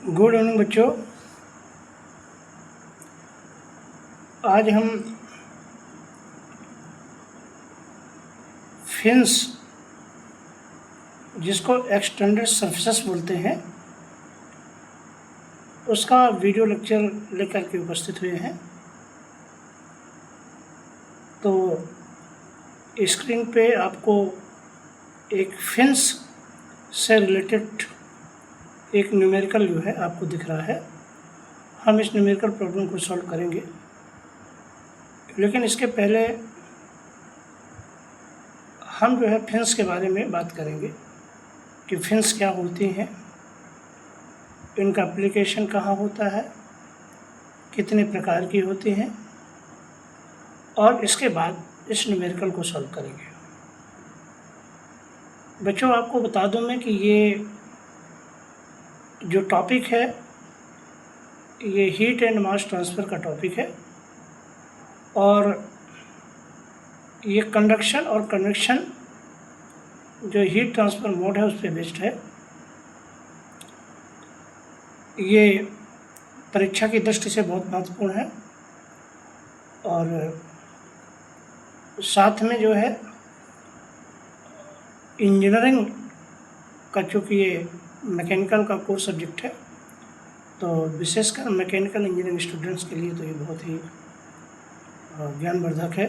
Good evening बच्चों। आज हम फिन्स, जिसको एक्सटेंडेड सरफेसेस बोलते हैं, उसका वीडियो लेक्चर लेकर के उपस्थित हुए हैं। तो स्क्रीन पे आपको एक फिन्स से रिलेटेड एक न्यूमेरिकल जो है आपको दिख रहा है। हम इस न्यूमेरिकल प्रॉब्लम को सॉल्व करेंगे, लेकिन इसके पहले हम जो है फिन्स के बारे में बात करेंगे कि फिन्स क्या होती हैं, इनका एप्लीकेशन कहाँ होता है, कितने प्रकार की होती हैं, और इसके बाद इस न्यूमेरिकल को सॉल्व करेंगे। बच्चों, आपको बता दूं मैं कि ये जो टॉपिक है ये हीट एंड मास ट्रांसफ़र का टॉपिक है, और ये कंडक्शन और कन्वेक्शन जो हीट ट्रांसफ़र मोड है उस पर बेस्ड है। ये परीक्षा की दृष्टि से बहुत महत्वपूर्ण है, और साथ में जो है इंजीनियरिंग का, चूँकि ये मैकेनिकल का कोर सब्जेक्ट है, तो विशेषकर मैकेनिकल इंजीनियरिंग स्टूडेंट्स के लिए तो ये बहुत ही ज्ञानवर्धक है।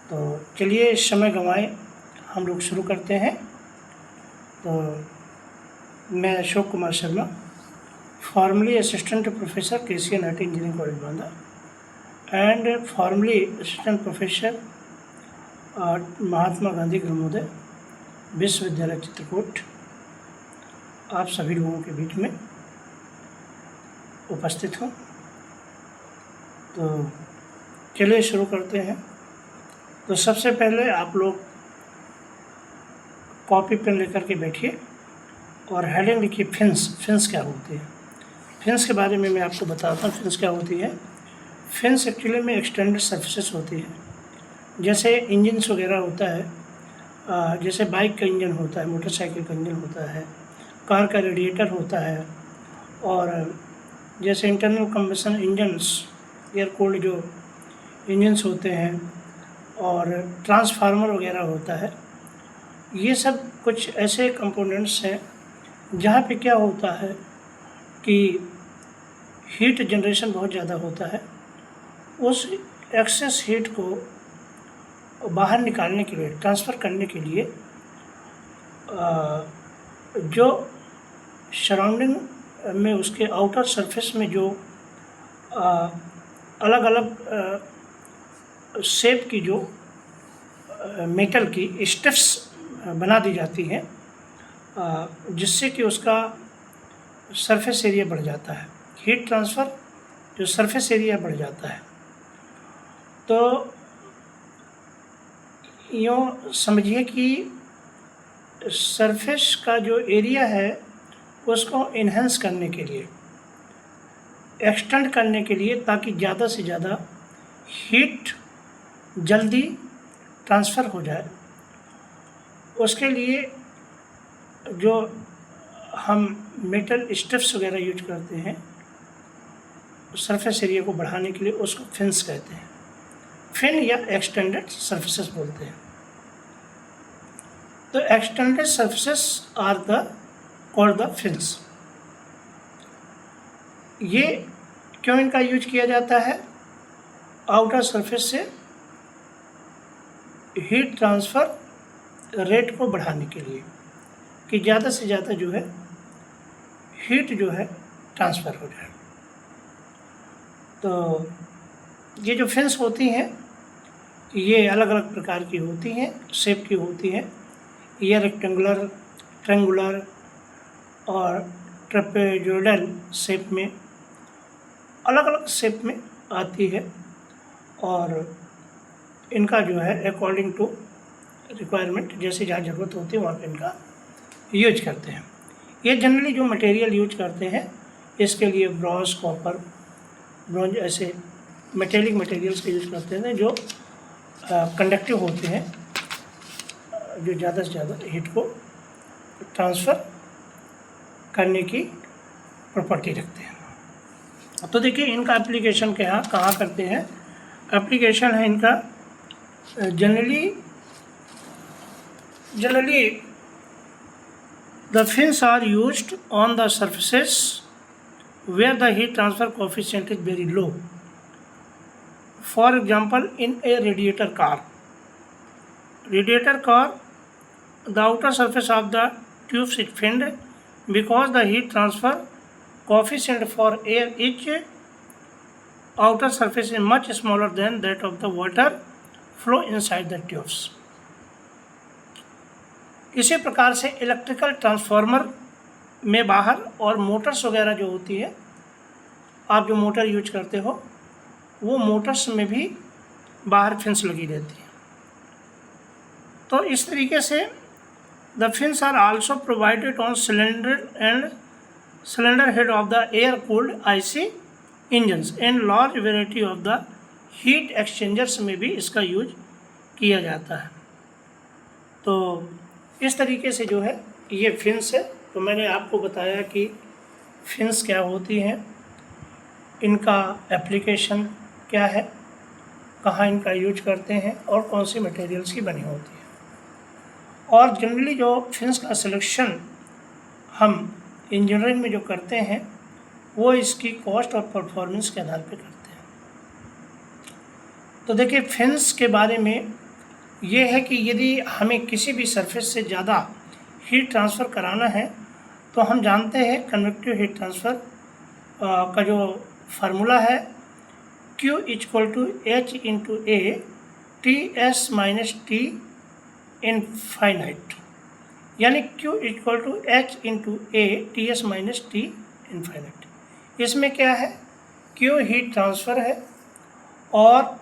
तो चलिए इस समय गंवाए हम लोग शुरू करते हैं। तो मैं Ashok Kumar Sharma, formerly assistant professor KCA नाटी engineering college Banda and formerly assistant professor Mahatma Gandhi Gramodaya Vishwavidyalaya Chitrakoot, आप सभी लोगों के बीच में उपस्थित हूँ। तो चलिए शुरू करते हैं। तो सबसे पहले आप लोग कॉपी पेन लेकर के बैठिए और हेडिंग लिखिए फिन्स। फिन्स क्या होती है? फिन्स के बारे में मैं आपको बताता हूँ। फिन्स क्या होती है? फिन्स एक्चुअली में एक्सटेंडेड सरफेसेस होती है। जैसे इंजन्स वगैरह होता है, जैसे बाइक का इंजन होता है, मोटरसाइकिल का इंजन होता है, कार का रेडिएटर होता है, और जैसे internal combustion engines, air cooled जो इंजन्स होते हैं, और ट्रांसफार्मर वगैरह होता है। ये सब कुछ ऐसे कंपोनेंट्स हैं जहाँ पे क्या होता है कि हीट जनरेशन बहुत ज़्यादा होता है। उस एक्सेस हीट को बाहर निकालने के लिए, ट्रांसफ़र करने के लिए जो सराउंडिंग में उसके आउटर सरफेस में जो अलग अलग शेप की जो मेटल की स्ट्रिप्स बना दी जाती हैं, जिससे कि उसका सरफेस एरिया बढ़ जाता है। हीट ट्रांसफ़र जो सरफेस एरिया बढ़ जाता है। तो यूँ समझिए कि सरफेस का जो एरिया है उसको इन्हेंस करने के लिए, एक्सटेंड करने के लिए, ताकि ज़्यादा से ज़्यादा हीट जल्दी ट्रांसफ़र हो जाए, उसके लिए जो हम मेटल स्ट्रिप्स वगैरह यूज करते हैं सरफेस एरिया को बढ़ाने के लिए, उसको फिन्स कहते हैं। फिन या एक्सटेंडेड सरफेसेस बोलते हैं। तो extended surfaces are called the fins. ये क्यों इनका यूज किया जाता है? आउटर सरफेस से हीट ट्रांसफ़र रेट को बढ़ाने के लिए, कि ज़्यादा से ज़्यादा जो है हीट जो है ट्रांसफ़र हो जाए। तो ये जो फिन्स होती हैं ये अलग अलग प्रकार की होती हैं, शेप की होती हैं। ये रेक्टेंगुलर, ट्रायंगुलर और ट्रेपेजोइडल शेप में, अलग अलग शेप में आती है, और इनका जो है अकॉर्डिंग टू रिक्वायरमेंट, जैसे जहाँ ज़रूरत होती है वहाँ पे इनका यूज करते हैं। ये जनरली जो मटेरियल यूज करते हैं इसके लिए ब्रॉन्ज, कॉपर, ब्रॉन्ज ऐसे मेटेलिक मटेरियल्स का यूज करते हैं जो कंडक्टिव होते हैं, जो ज़्यादा से ज़्यादा हीट को ट्रांसफ़र करने की प्रॉपर्टी रखते हैं। तो देखिए इनका एप्लीकेशन कहाँ करते हैं। एप्लीकेशन है इनका generally the fins are used on the surfaces where the heat transfer coefficient is very low. For example, in a radiator car, the outer surface of the tubes is finned because the heat transfer coefficient for air each outer surface is much smaller than that of the water flow inside the tubes. इसी प्रकार से electrical transformer में बाहर और Motors वगैरह जो होती है, आप जो मोटर यूज करते हो वो मोटर्स में भी बाहर फिन्स लगी रहती है। तो इस तरीके से the fins are also provided on cylinder head of the air cooled IC engines and large variety of the heat exchangers में भी इसका यूज किया जाता है। तो इस तरीके से जो है ये फिन्स है। तो मैंने आपको बताया कि फिन्स क्या होती हैं, इनका एप्लीकेशन क्या है, कहाँ इनका यूज करते हैं और कौन सी मटेरियल्स की बनी होती है। और जनरली जो फिन्स का सिलेक्शन हम इंजीनियरिंग में जो करते हैं वो इसकी कॉस्ट और परफॉर्मेंस के आधार पर करते हैं। तो देखिए फिन्स के बारे में ये है कि यदि हमें किसी भी सरफेस से ज़्यादा हीट ट्रांसफ़र कराना है तो हम जानते हैं कन्वेक्टिव हीट ट्रांसफ़र का जो फार्मूला है Q = H × A Ts - T infinite, यानी Q = H × A Ts - T infinite. इसमें क्या है, Q हीट ट्रांसफ़र है और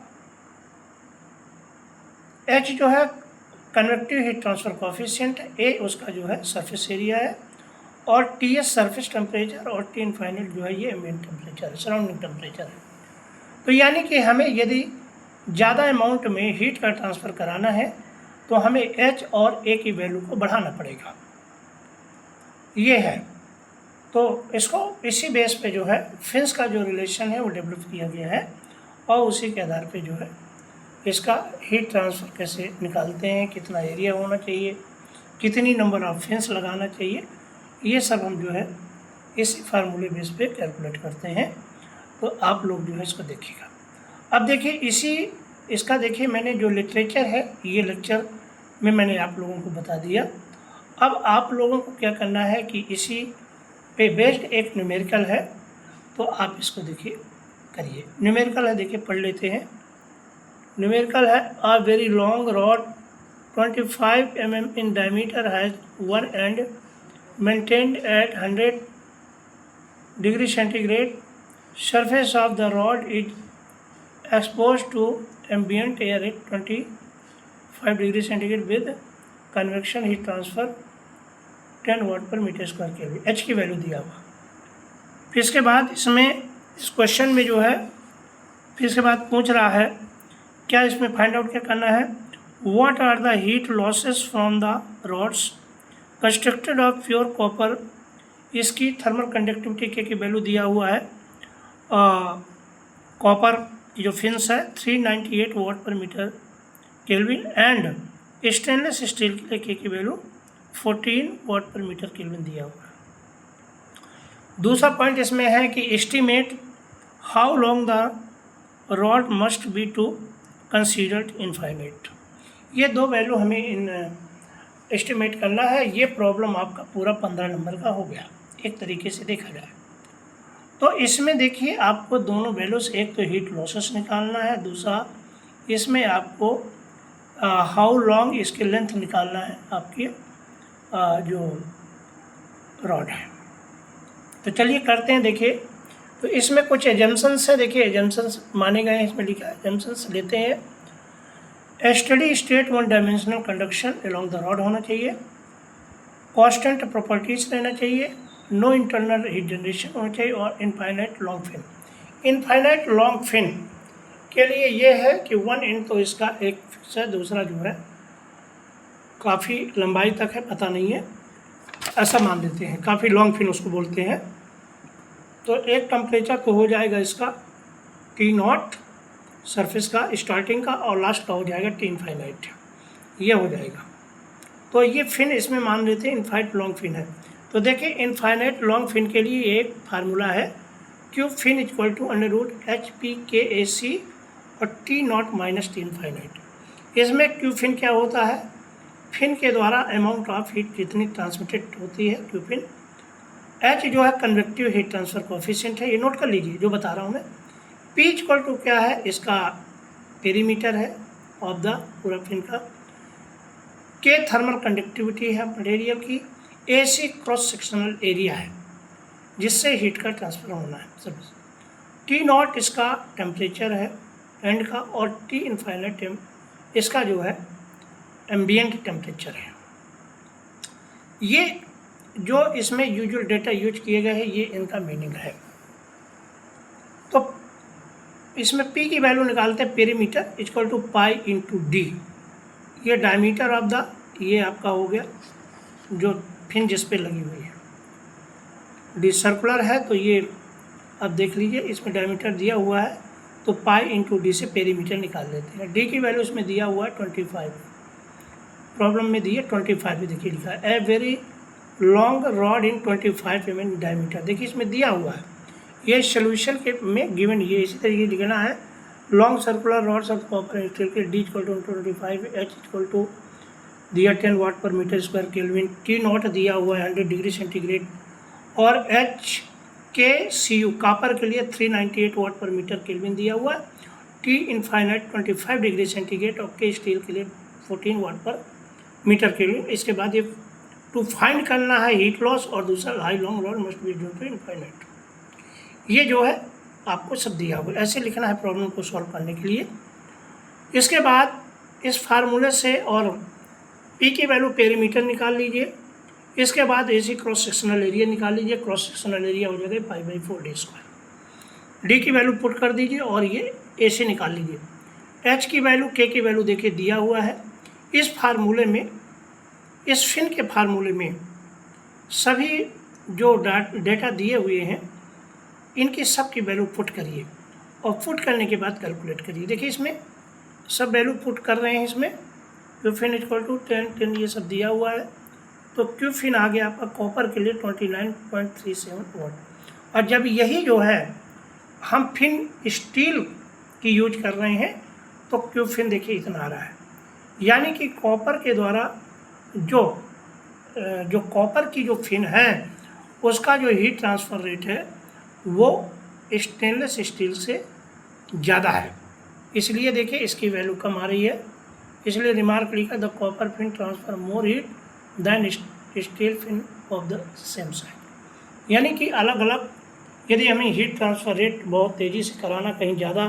H जो है convective heat transfer coefficient, A उसका जो है सरफेस एरिया है और Ts सरफेस टेम्परेचर और T इनफाइनाइट जो है ये एम्बिएंट टेम्परेचर है, सराउंडिंग टेम्परेचर है। तो यानी कि हमें यदि ज़्यादा अमाउंट में हीट का ट्रांसफ़र कराना है तो हमें H और A की वैल्यू को बढ़ाना पड़ेगा, ये है। तो इसको इसी बेस पे जो है फिन्स का जो रिलेशन है वो डेवलप किया गया है और उसी के आधार पे जो है इसका हीट ट्रांसफ़र कैसे निकालते हैं, कितना एरिया होना चाहिए, कितनी नंबर ऑफ फिन्स लगाना चाहिए, ये सब हम जो है इसी फार्मूले बेस पे कैलकुलेट करते हैं। तो आप लोग जो है इसको देखिएगा। अब देखिए इसका देखिए मैंने जो लिटरेचर है ये लेक्चर में मैंने आप लोगों को बता दिया। अब आप लोगों को क्या करना है कि इसी पे बेस्ड एक न्यूमेरिकल है, तो आप इसको देखिए करिए। न्यूमेरिकल है, देखिए पढ़ लेते हैं। न्यूमेरिकल है, a very long rod 25 mm in diameter has one end maintained at 100 degree centigrade. Surface of the rod is exposed to ambient air at 25 degree centigrade with convection heat transfer 10 watt per meter square Kelvin, H की value दिया हुआ। फिर इसके बाद इसमें इस question में जो है फिर इसके बाद पूछ रहा है क्या, इसमें फाइंड आउट क्या करना है, what are the heat losses from the rods constructed of pure copper. इसकी थर्मल कंडक्टिविटी के की वैल्यू दिया हुआ है, कॉपर की जो फिन्स है 398 वाट पर metre kelvin and stainless steel के लिए की वैल्यू 14 वाट पर मीटर केल्विन दिया हुआ है। दूसरा पॉइंट इसमें है कि estimate how long the rod must be to considered infinite. ये दो वैल्यू हमें इन एस्टिमेट करना है। ये प्रॉब्लम आपका पूरा 15 नंबर का हो गया एक तरीके से देखा जाए तो। इसमें देखिए आपको दोनों वैल्यूज, एक तो हीट लॉसेस निकालना है, दूसरा इसमें आपको हाउ लॉन्ग इसकी लेंथ निकालना है आपकी जो रॉड है। तो चलिए करते हैं। देखिए तो इसमें कुछ एजम्पशंस है, देखिए एजम्पशंस माने गए हैं, इसमें लिखा है एजम्पशंस लेते हैं। A steady state one dimensional conduction along the rod होना चाहिए, कांस्टेंट प्रॉपर्टीज रहना चाहिए, नो इंटरनल हीट जनरेशन होना चाहिए और infinite long fin. Infinite long fin के लिए ये है कि 1 एंड तो इसका एक फिक्स है, दूसरा जो है काफ़ी लंबाई तक है, पता नहीं है, ऐसा मान लेते हैं, काफ़ी लॉन्ग फिन उसको बोलते हैं। तो एक टेम्परेचर तो हो जाएगा इसका टी नॉट सरफेस का स्टार्टिंग का, और लास्ट का हो जाएगा टी इनफाइनाइट, ये हो जाएगा। तो ये फिन इसमें मान लेते हैं इनफाइनाइट लॉन्ग फिन है। तो देखिए इनफाइनाइट लॉन्ग फिन के लिए एक फार्मूला है, cube fin equal to √HPKAC और T nought minus T infinite. इसमें क्यूब फिन क्या होता है, फिन के द्वारा अमाउंट ऑफ हीट जितनी ट्रांसमिटेड होती है क्यूब फिन, एच जो है कन्वेक्टिव हीट ट्रांसफर कोफिशिएंट है, ये नोट कर लीजिए जो बता रहा हूँ मैं। पी इक्वल टू क्या है, इसका पेरीमीटर है ऑफ द पूरा फिन का, के थर्मल कंडक्टिविटी है मटेरियल की, ए सी क्रॉस सेक्शनल एरिया है जिससे हीट का ट्रांसफ़र होना है सब। टी नॉट इसका टेम्परेचर है एंड का, और टी इनफाइनाइट इसका जो है एम्बियंट टेम्परेचर है। ये जो इसमें यूजुअल डेटा यूज किए गए हैं ये इनका मीनिंग है। तो इसमें P की वैल्यू निकालते हैं, perimeter equal to pi into D, ये डायमीटर ऑफ द, ये आपका हो गया जो फिन जिस पे लगी हुई है, डी सर्कुलर है तो ये अब देख लीजिए इसमें डायमीटर दिया हुआ है, तो पाई इंटू डी से पेरीमीटर निकाल लेते हैं। डी की वैल्यू इसमें दिया हुआ है 25, प्रॉब्लम में दी है 25, देखिए लिखा है a very long rod in 25 mm diameter, देखिए इसमें दिया हुआ है, ये सोल्यूशन के में गिवन, ये इसी तरीके लिखना है। Long circular rods of copper steel के D equal to 25, H equal to दिया 10 वाट पर metre square kelvin, T naught दिया हुआ है 100 डिग्री सेंटीग्रेड, और एच के सी यू कापर के लिए 398 वाट पर मीटर केल्विन दिया हुआ है, टी इनफाइनाइट 25 डिग्री सेंटीग्रेड, और के स्टील के लिए 14 वाट पर मीटर केल्विन। इसके बाद ये टू फाइंड करना है हीट लॉस, और दूसरा high long rod must be due to infinite. ये जो है आपको सब दिया हुआ, ऐसे लिखना है प्रॉब्लम को सॉल्व करने के लिए। इसके बाद इस फार्मूले से और पी की वैल्यू पेरीमीटर निकाल लीजिए, इसके बाद ए सी क्रॉस सेक्शनल एरिया निकाल लीजिए, क्रॉस सेक्शनल एरिया हो जाएगा π/4 डी स्क्वायर। डी की वैल्यू पुट कर दीजिए और ये ए सी निकाल लीजिए। एच की वैल्यू, के की वैल्यू देखिए दिया हुआ है। इस फार्मूले में, इस फिन के फार्मूले में सभी जो डेटा दिए हुए हैं इनकी सब की वैल्यू पुट करिए, और पुट करने के बाद कैलकुलेट करिए। देखिए इसमें सब वैल्यू पुट कर रहे हैं, इसमें क्यू फिन इक्वल टू 10 ये सब दिया हुआ है। तो क्यू फिन आ गया आपका कॉपर के लिए 29.37 वाट। और जब यही जो है हम फिन स्टील की यूज कर रहे हैं तो क्यू फिन देखिए इतना आ रहा है, यानी कि कॉपर के द्वारा जो कॉपर की जो फिन है उसका जो हीट ट्रांसफ़र रेट है वो स्टेनलेस स्टील से ज़्यादा है, इसलिए देखिए इसकी वैल्यू कम आ रही है। इसलिए रिमार्क लिखा the copper fin transfer more heat than steel fin of the same size, यानी कि अलग अलग यदि हमें हीट ट्रांसफ़र रेट बहुत तेज़ी से कराना, कहीं ज़्यादा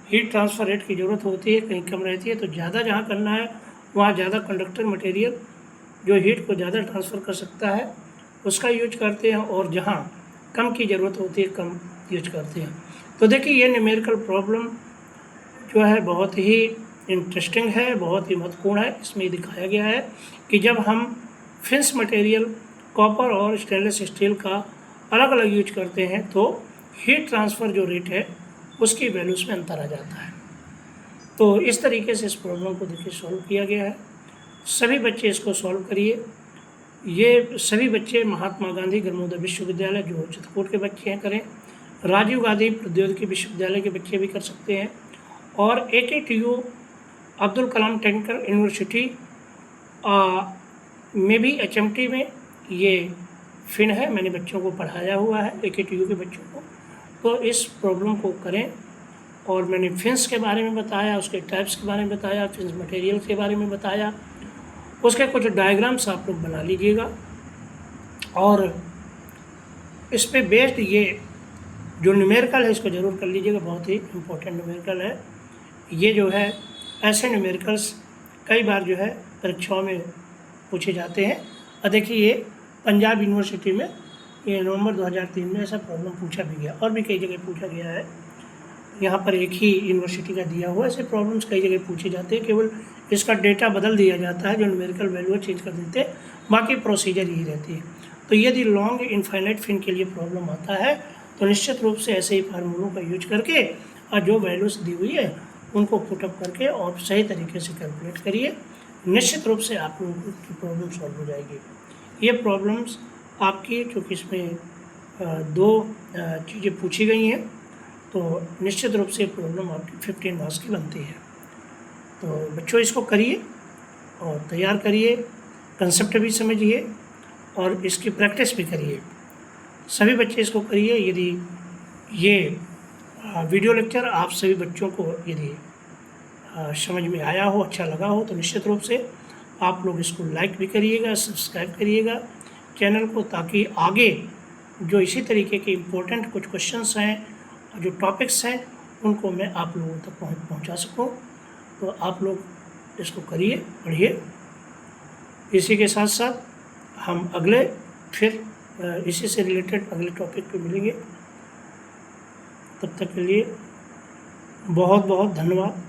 हीट ट्रांसफ़र रेट की ज़रूरत होती है, कहीं कम रहती है, तो ज़्यादा जहाँ करना है वहाँ ज़्यादा कंडक्टर मटेरियल जो हीट को ज़्यादा ट्रांसफ़र कर सकता है उसका यूज करते हैं, और जहाँ कम की ज़रूरत होती है कम यूज करते हैं। तो देखिए ये न्यूमेरिकल प्रॉब्लम जो है बहुत ही इंटरेस्टिंग है, बहुत ही महत्वपूर्ण है। इसमें दिखाया गया है कि जब हम फिन्स मटेरियल कॉपर और स्टेनलेस स्टील का अलग अलग यूज करते हैं तो हीट ट्रांसफ़र जो रेट है उसकी वैल्यूज़ में अंतर आ जाता है। तो इस तरीके से इस प्रॉब्लम को देखिए सॉल्व किया गया है। सभी बच्चे इसको सॉल्व करिए। ये सभी बच्चे महात्मा गांधी ग्रामोदय विश्वविद्यालय जो चित्रकूट के बच्चे हैं करें, राजीव गांधी प्रौद्योगिकी विश्वविद्यालय के बच्चे भी कर सकते हैं, और ATTU Abdul Kalam technical university में भी HMT में ये फिन है, मैंने बच्चों को पढ़ाया हुआ है ATTU के बच्चों को। तो इस प्रॉब्लम को करें, और मैंने फिन्स के बारे में बताया, उसके टाइप्स के बारे में बताया, फिन्स मटेरियल के बारे में बताया, उसके कुछ डायग्राम्स आप लोग बना लीजिएगा, और इस पे बेस्ड ये जो न्यूमेरिकल है इसको ज़रूर कर लीजिएगा, बहुत ही इम्पोर्टेंट न्यूमेरिकल है। ये जो है ऐसे न्यूमेरिकल्स कई बार जो है परीक्षाओं में पूछे जाते हैं। और देखिए ये पंजाब यूनिवर्सिटी में ये नवंबर 2003 में ऐसा प्रॉब्लम पूछा भी गया, और भी कई जगह पूछा गया है। यहाँ पर एक ही यूनिवर्सिटी का दिया हुआ, ऐसे प्रॉब्लम्स कई जगह पूछे जाते हैं, केवल इसका डेटा बदल दिया जाता है, जो न्यूमेरिकल वैल्यू चेंज कर देते हैं, बाकी प्रोसीजर यही रहती है। तो यदि लॉन्ग इनफाइनाइट फिन के लिए प्रॉब्लम आता है तो निश्चित रूप से ऐसे ही फार्मूलों का यूज करके और जो वैल्यूज़ दी हुई है उनको पुटअप करके और सही तरीके से कैलकुलेट करिए। निश्चित रूप से आप लोगों की प्रॉब्लम सॉल्व हो जाएगी। ये प्रॉब्लम्स आपकी, चूँकि इसमें दो चीज़ें पूछी गई हैं, तो निश्चित रूप से प्रॉब्लम आपकी 15 मार्क्स की बनती है। तो बच्चों इसको करिए और तैयार करिए, कंसेप्ट भी समझिए और इसकी प्रैक्टिस भी करिए। सभी बच्चे इसको करिए। यदि ये वीडियो लेक्चर आप सभी बच्चों को यदि समझ में आया हो, अच्छा लगा हो, तो निश्चित रूप से आप लोग इसको लाइक भी करिएगा, सब्सक्राइब करिएगा चैनल को, ताकि आगे जो इसी तरीके के इम्पोर्टेंट कुछ क्वेश्चंस हैं, जो टॉपिक्स हैं, उनको मैं आप लोगों तक पहुंचा सकूं। तो आप लोग इसको करिए, पढ़िए। इसी के साथ साथ हम अगले फिर इसी से रिलेटेड अगले टॉपिक पे मिलेंगे। तब तक के लिए बहुत बहुत धन्यवाद।